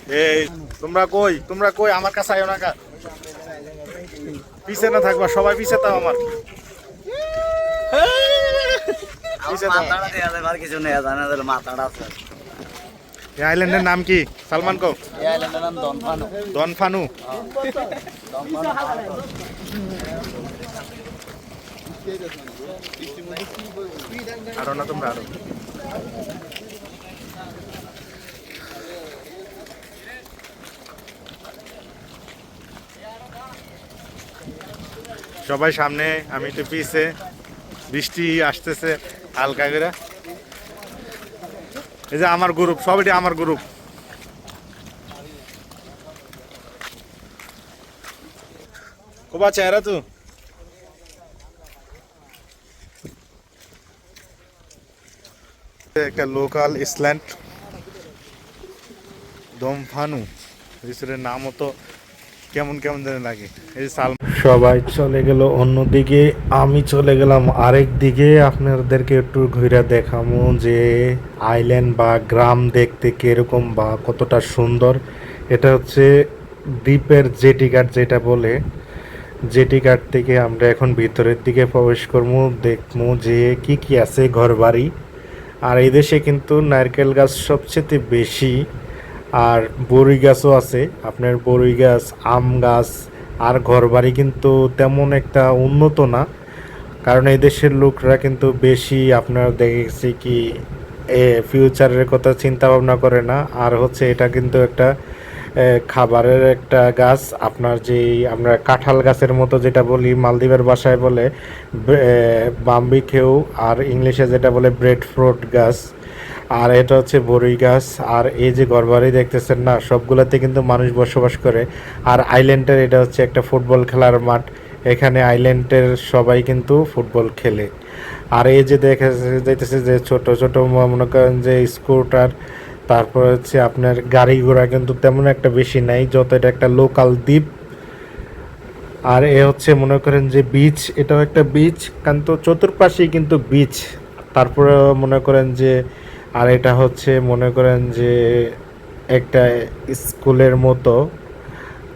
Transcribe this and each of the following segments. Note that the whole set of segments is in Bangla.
এই তোমরা কই আমার কাছে আইও না কা পিছে না থাকবা সবাই পিছে তাও আমার পিছে তাও মাথাটা দেয়া যায় আর কিছু নেই জানা যায় মাথাটা আছে এই আইল্যান্ডের নাম কি সালমান কও এই আইল্যান্ডের নাম দনফানো দনফানু আরো না তোমরা আরো সবাই সামনে আমি একটু পিছে বৃষ্টি আসতেছে হালকা করে এই যে আমার গ্রুপ সব এটি আমার গ্রুপ কোবা চেহারা তো একটা লোকাল ইসল্যান্ড দমফানু রিসোর্টের নামও তো কেমন কেমন যেন লাগে এই যে সবাই চলে গেল অন্যদিকে আমি চলে গেলাম আরেক দিকে আপনাদেরকে একটু ঘুরে দেখাবো যে আইল্যান্ড বা গ্রাম দেখতে কিরকম বা কতটা সুন্দর এটা হচ্ছে দ্বীপের জেটি ঘাট যেটা বলে জেটি ঘাট থেকে আমরা এখন ভিতরের দিকে প্রবেশ করবো দেখবো যে কি কি আছে ঘরবাড়ি আর এই দেশে কিন্তু নারকেল গাছ সবচেয়ে বেশি আর বড়ই গাছও আছে আপনার বড়ই গাছ আম গাছ আর ঘরবাড়ি কিন্তু তেমন একটা উন্নত না কারণ এই দেশের লোকরা কিন্তু বেশি আপনারা দেখেছি কি ফিউচারের কথা চিন্তা ভাবনা করে না আর হচ্ছে এটা কিন্তু একটা খাবারের একটা গাছ আপনার যেই আমরা কাঁঠাল গাছের মতো যেটা বলি মালদ্বীপের ভাষায় বলে বাম্বি খেউ আর ইংলিশে যেটা বলে ব্রেড ফ্রুট গাছ আর এটা হচ্ছে বড়ই গাছ আর এই যে ঘরবাড়ি দেখতেছেন না সবগুলোতে কিন্তু মানুষ বসবাস করে আর আইল্যান্ডের এটা হচ্ছে একটা ফুটবল খেলার মাঠ এখানে আইল্যান্ডের সবাই কিন্তু ফুটবল খেলে আর এই যে দেখা যাইতেছে যে ছোট ছোট মনে করেন যে স্কুটার তারপর হচ্ছে আপনার গাড়ি ঘোড়া কিন্তু তেমন একটা বেশি নাই যত এটা একটা লোকাল দ্বীপ আর এ হচ্ছে মনে করেন যে বিচ এটাও একটা বিচ কিন্তু চতুর্পাশেই কিন্তু বিচ তারপরে মনে করেন যে আর এটা হচ্ছে মনে করেন যে একটা স্কুলের মতো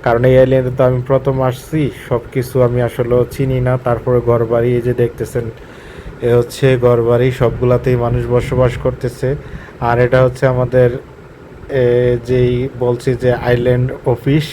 কারণ এই আইল্যান্ডে তো আমি প্রথম আসছি সব কিছু আমি আসলে চিনি না তারপরে ঘরবাড়ি এই যে দেখতেছেন এ হচ্ছে ঘরবাড়ি সবগুলাতেই মানুষ বসবাস করতেছে আর এটা হচ্ছে আমাদের যেই বলছি যে আইল্যান্ড অফিস